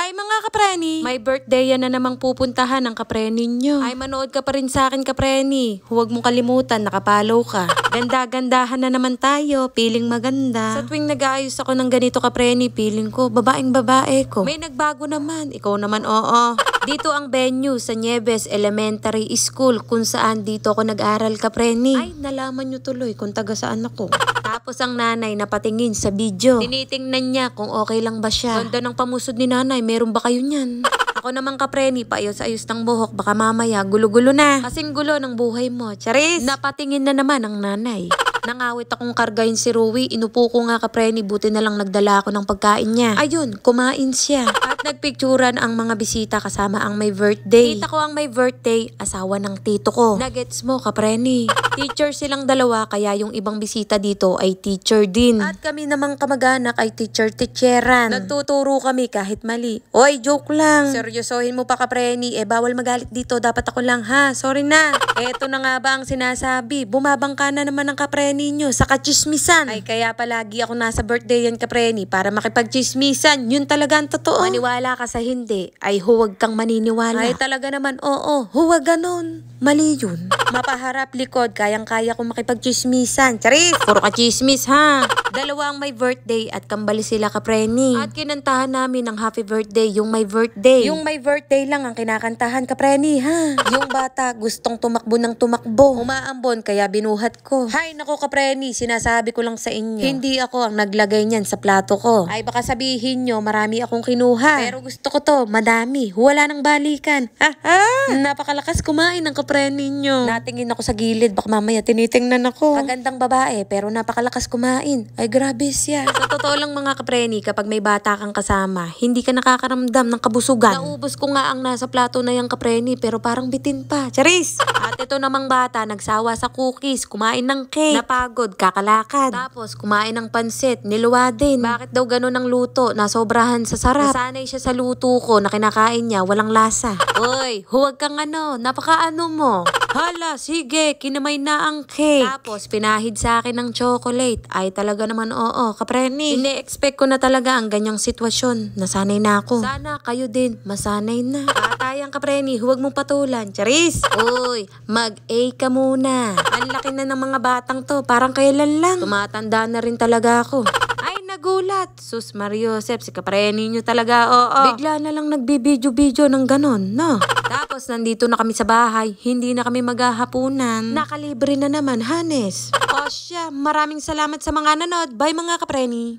Ay mga kapreni, may birthday yan na namang pupuntahan ng kapreni nyo. Ay manood ka pa rin sa akin kapreni. Huwag mong kalimutan, nakapalaw ka. Ganda-gandahan na naman tayo, piling maganda. Sa tuwing nag-aayos ako ng ganito kapreni, piling ko, babaeng babae ko. May nagbago naman, ikaw naman oo. Dito ang venue sa Nieves Elementary School kung saan dito ako nag-aral kapreni. Ay nalaman nyo tuloy kung taga saan ako. Tapos ang nanay napatingin sa video. Tinitingnan niya kung okay lang ba siya. Ganda ng pamusod ni nanay, meron ba kayo niyan? Ako naman kapreni, paayos-ayos ng buhok, baka mamaya gulo-gulo na. Kasing gulo ng buhay mo. Charis! Napatingin na naman ang nanay. Nangawit akong kargahin si Rui, inupo ko nga kapreni, buti na lang nagdala ako ng pagkain niya. Ayun, kumain siya. At nagpicturan ang mga bisita kasama ang may birthday. Tita ko ang may birthday, asawa ng tito ko. Nagets mo kapreni. Teacher silang dalawa, kaya yung ibang bisita dito ay teacher din. At kami namang kamag-anak ay teacher-teacheran. Nagtuturo kami kahit mali. Oy, joke lang. Seryosohin mo pa kapreni, bawal magalit dito, dapat ako lang ha. Sorry na. Eto na nga ba ang sinasabi, bumabangka na naman ang kapreni ninyo sa kachismisan. Ay kaya palagi ako nasa birthday yan kapreni para makipagchismisan. Yun talaga ang totoo. Maniwala ka sa hindi, ay huwag kang maniniwala. Ay talaga naman oo, huwag ganon. Mali yun. Mapaharap likod, kayang-kaya kong makipagchismisan. Charis! Puro kachismis ha. Dalawa ang may birthday at kambali sila kapreni. At kinantahan namin ng happy birthday yung may birthday. Yung may birthday lang ang kinakantahan kapreni ha. Yung bata gustong tumakbo ng tumakbo. Umaambon kaya binuhat ko. Hay nako kapreni, sinasabi ko lang sa inyo. Hindi ako ang naglagay niyan sa plato ko. Ay baka sabihin nyo marami akong kinuha. Pero gusto ko to, madami. Wala nang balikan. Ha ha! Napakalakas kumain ng kapreni nyo. Natingin ako sa gilid, baka mamaya tinitingnan ako. Magandang babae pero napakalakas kumain. Ay grabe siya. Sa totoo lang mga kapreni, kapag may bata kang kasama, hindi ka nakakaramdam ng kabusugan. Naubos ko nga ang nasa plato na yung kapreni pero parang bitin pa. Charis! At ito namang bata, nagsawa sa cookies, kumain ng cake. Napagod, kakalakad. Tapos kumain ng pansit, niluwa din. Bakit daw ganun ang luto? Nasobrahan sa sarap. Nasanay siya sa luto ko na kinakain niya, walang lasa. Uy, huwag kang napakaano mo. Hala, sige, kinamay na ang cake. Tapos pinahid sa akin ng chocolate. Ay talaga naman oo, kapreni. Ine-expect ko na talaga ang ganyang sitwasyon. Nasanay na ako. Sana kayo din, masanay na. Batayang kapreni, huwag mong patulan. Charis! Uy, mag-A ka muna. Ang laki na ng mga batang to, parang kailan lang. Tumatanda na rin talaga ako. Ay, nagulat. Sus Mariosep, si kapreni nyo talaga, oo. Bigla na lang nagbibidyo-bidyo ng ganon, no? Tapos nandito na kami sa bahay, hindi na kami maghahapunan. Nakalibre na naman, Hanes. O siya, maraming salamat sa mga nanood. Bye mga kapreni.